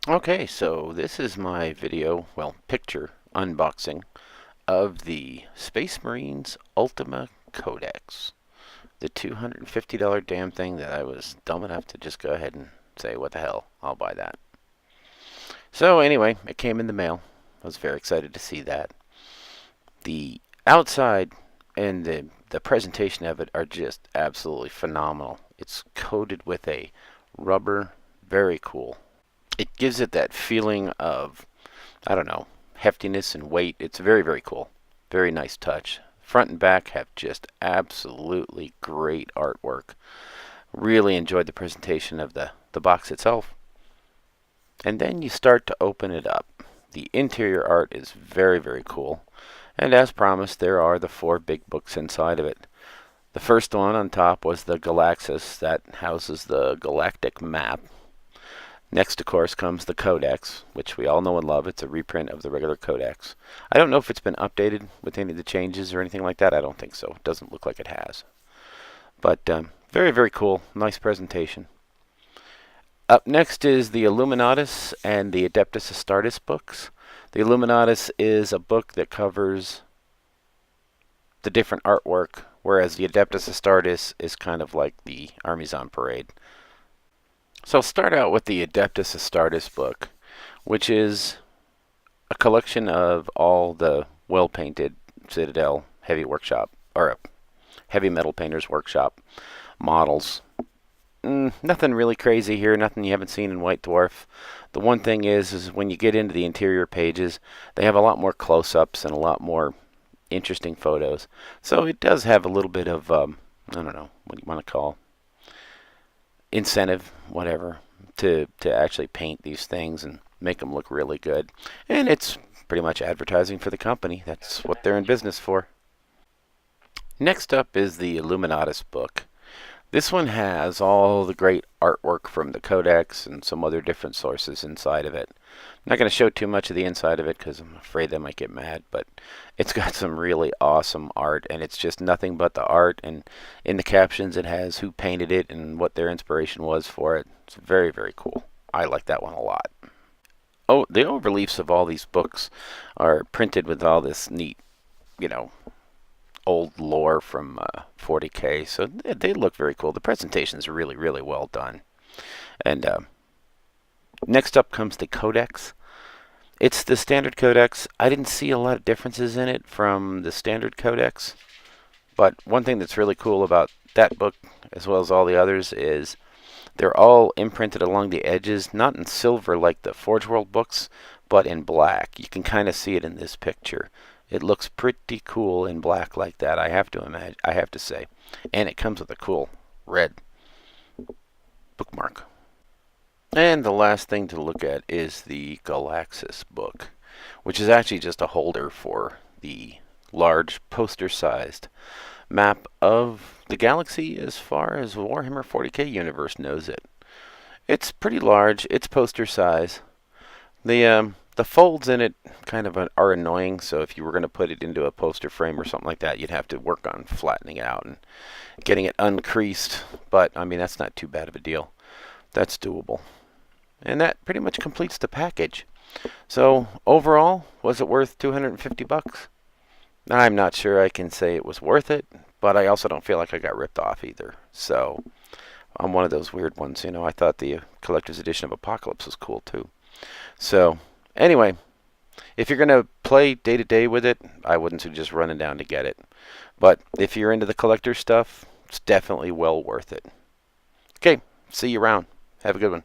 Okay, so this is my video, well, picture unboxing of the Space Marines Ultima Codex. The $250 damn thing that I was dumb enough to just go ahead and say, what the hell, I'll buy that. So anyway, it came in the mail. I was very excited to see that. The outside and the presentation of it are just absolutely phenomenal. It's coated with a rubber, very cool. It gives it that feeling of, I don't know, heftiness and weight. It's very, very cool. Very nice touch. Front and back have just absolutely great artwork. Really enjoyed the presentation of the box itself. And then you start to open it up. The interior art is very, very cool. And as promised, there are the 4 big books inside of it. The first one on top was the Galaxis that houses the galactic map. Next, of course, comes the Codex, which we all know and love. It's a reprint of the regular Codex. I don't know if it's been updated with any of the changes or anything like that. I don't think so. It doesn't look like it has. But very, very cool. Nice presentation. Up next is the Illuminatus and the Adeptus Astartes books. The Illuminatus is a book that covers the different artwork, whereas the Adeptus Astartes is kind of like the Armies on Parade. So I'll start out with the Adeptus Astartes book, which is a collection of all the well-painted Citadel Heavy Workshop, or Heavy Metal Painters Workshop models. Nothing really crazy here, nothing you haven't seen in White Dwarf. The one thing is when you get into the interior pages, they have a lot more close-ups and a lot more interesting photos. So it does have a little bit of, I don't know, what you want to call incentive, whatever, to actually paint these things and make them look really good. And it's pretty much advertising for the company. That's what they're in business for. Next up is the Illuminatus book. This one has all the great artwork from the Codex and some other different sources inside of it. I'm not going to show too much of the inside of it because I'm afraid they might get mad, but it's got some really awesome art, and it's just nothing but the art, and in the captions it has who painted it and what their inspiration was for it. It's very, very cool. I like that one a lot. Oh, the overleafs of all these books are printed with all this neat, you know, old lore from 40K, so they look very cool. The presentation is really, really well done. And next up comes the Codex. It's the standard Codex. I didn't see a lot of differences in it from the standard Codex, but one thing that's really cool about that book, as well as all the others, is they're all imprinted along the edges, not in silver like the Forge World books, but in black. You can kind of see it in this picture. It looks pretty cool in black like that, I have to say. And it comes with a cool red bookmark. And the last thing to look at is the Galaxis book, which is actually just a holder for the large poster-sized map of the galaxy as far as Warhammer 40K universe knows it. It's pretty large. It's poster size. The folds in it kind of are annoying, so if you were going to put it into a poster frame or something like that, you'd have to work on flattening it out and getting it uncreased. But, I mean, that's not too bad of a deal. That's doable. And that pretty much completes the package. So, overall, was it worth 250 bucks? I'm not sure I can say it was worth it, but I also don't feel like I got ripped off either. So, I'm one of those weird ones. You know, I thought the collector's edition of Apocalypse was cool, too. So, anyway, if you're going to play day-to-day with it, I wouldn't suggest running down to get it. But if you're into the collector stuff, it's definitely well worth it. Okay, see you around. Have a good one.